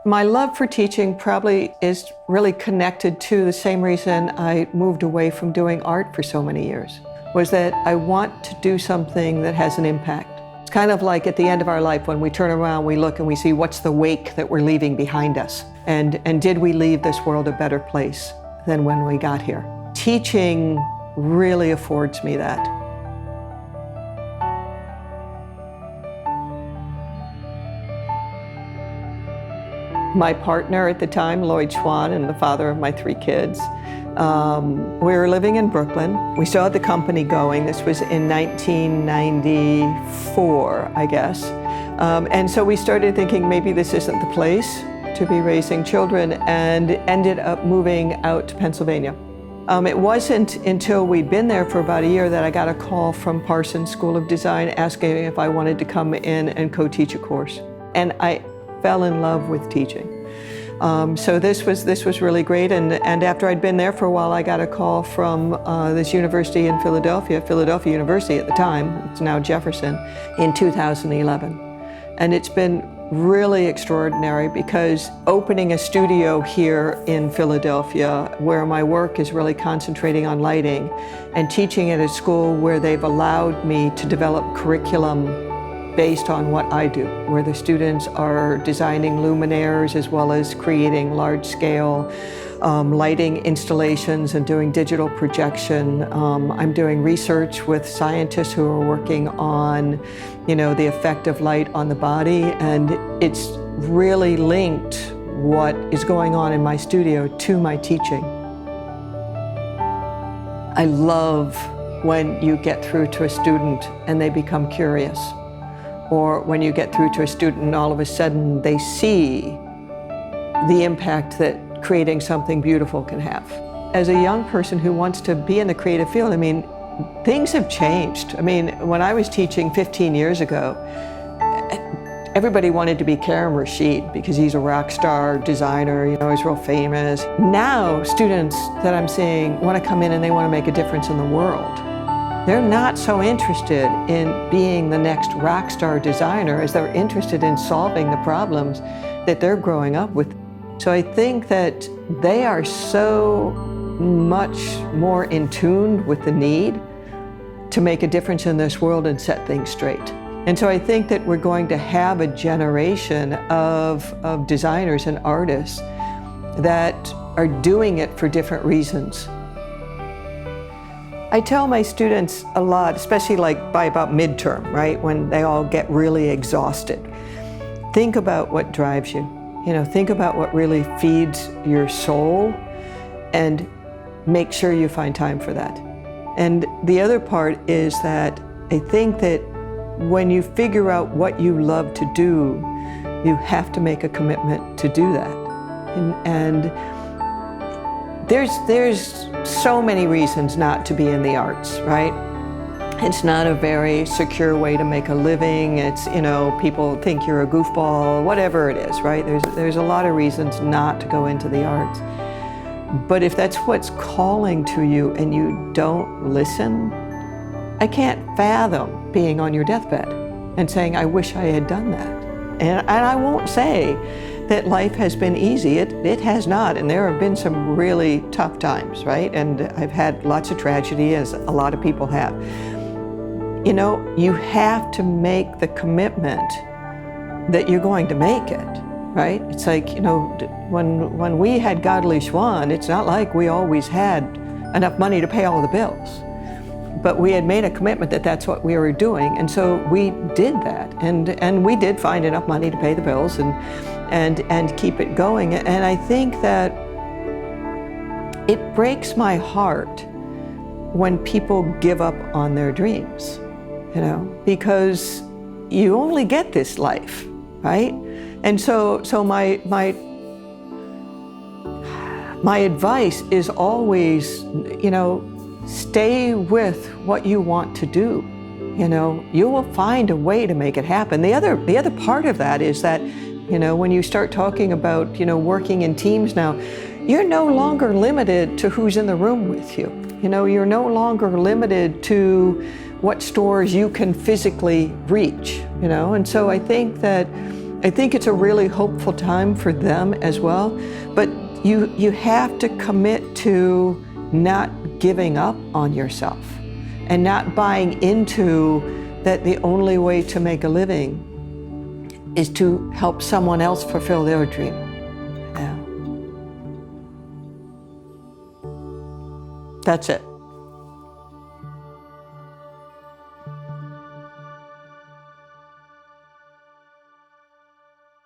My love for teaching probably is really connected to the same reason I moved away from doing art for so many years, was that I want to do something that has an impact. It's kind of like at the end of our life when we turn around, we look and we see what's the wake that we're leaving behind us. And did we leave this world a better place than when we got here? Teaching really affords me that. My partner at the time, Lloyd Schwan, and the father of my 3 kids, we were living in Brooklyn. We still had the company going. This was in 1994, I guess. And so we started thinking maybe this isn't the place to be raising children, and ended up moving out to Pennsylvania. It wasn't until we'd been there for about a year that I got a call from Parsons School of Design asking if I wanted to come in and co-teach a course. And I fell in love with teaching. So this was really great, and after I'd been there for a while, I got a call from this university in Philadelphia University at the time, it's now Jefferson, in 2011. And it's been really extraordinary because opening a studio here in Philadelphia where my work is really concentrating on lighting, and teaching at a school where they've allowed me to develop curriculum based on what I do, where the students are designing luminaires as well as creating large-scale lighting installations and doing digital projection. I'm doing research with scientists who are working on, the effect of light on the body, and it's really linked what is going on in my studio to my teaching. I love when you get through to a student and they become curious. Or when you get through to a student and all of a sudden they see the impact that creating something beautiful can have. As a young person who wants to be in the creative field, things have changed. When I was teaching 15 years ago, everybody wanted to be Karim Rashid because he's a rock star designer, he's real famous. Now students that I'm seeing want to come in and they want to make a difference in the world. They're not so interested in being the next rock star designer as they're interested in solving the problems that they're growing up with. So I think that they are so much more in tune with the need to make a difference in this world and set things straight. And so I think that we're going to have a generation of designers and artists that are doing it for different reasons. I tell my students a lot, especially by about midterm, right, when they all get really exhausted. Think about what drives you. Think about what really feeds your soul and make sure you find time for that. And the other part is that I think that when you figure out what you love to do, you have to make a commitment to do that. And there's so many reasons not to be in the arts, right? It's not a very secure way to make a living. It's, people think you're a goofball, whatever it is, right? There's a lot of reasons not to go into the arts. But if that's what's calling to you and you don't listen, I can't fathom being on your deathbed and saying, I wish I had done that. And I won't say that life has been easy. It has not, and there have been some really tough times, right? And I've had lots of tragedy, as a lot of people have. You have to make the commitment that you're going to make it, right? It's like, when we had Godley Schwan, it's not like we always had enough money to pay all the bills. But we had made a commitment that that's what we were doing, and so we did that. And we did find enough money to pay the bills and keep it going. And I think that it breaks my heart when people give up on their dreams, because you only get this life, right? And so my advice is always, stay with what you want to do. You will find a way to make it happen. The other part of that is that, when you start talking about, working in teams now, you're no longer limited to who's in the room with you. You're no longer limited to what stores you can physically reach, And so I think that I think it's a really hopeful time for them as well, but you have to commit to not giving up on yourself and not buying into that the only way to make a living is to help someone else fulfill their dream. Yeah. That's it.